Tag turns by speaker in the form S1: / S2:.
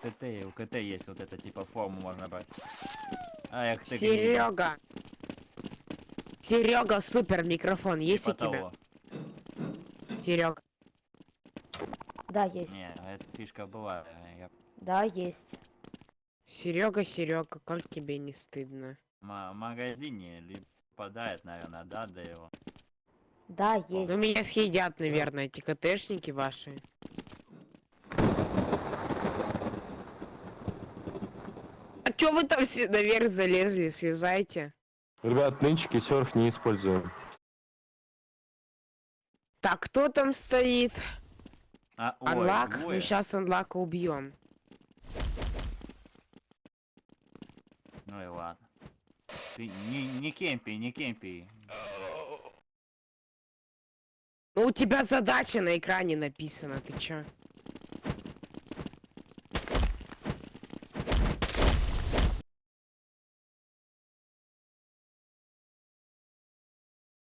S1: ТТ, у КТ есть вот это типа форму можно брать. Эх ты гнида.
S2: Серега! Серега, супер микрофон есть
S1: Типа
S2: у тебя?
S1: того.
S2: Серега.
S3: Да, есть.
S1: Не, эта фишка была.
S3: Да, есть.
S2: Серега, Серега, как тебе не стыдно?
S1: В магазине ли попадает, наверное, да, до его.
S3: Да,
S2: Ну
S3: есть.
S2: меня съедят, наверное, эти КТшники ваши. А чё вы там все наверх залезли, слезайте?
S4: Ребят, нынчики серф не используем.
S2: Так, кто там стоит?
S1: А, ой,
S2: Анлак? Ну
S1: двое.
S2: сейчас анлака убьем.
S1: Ну и ладно. Ты не кемпи, не кемпи.
S2: Ну у тебя задача на экране написана, ты чё?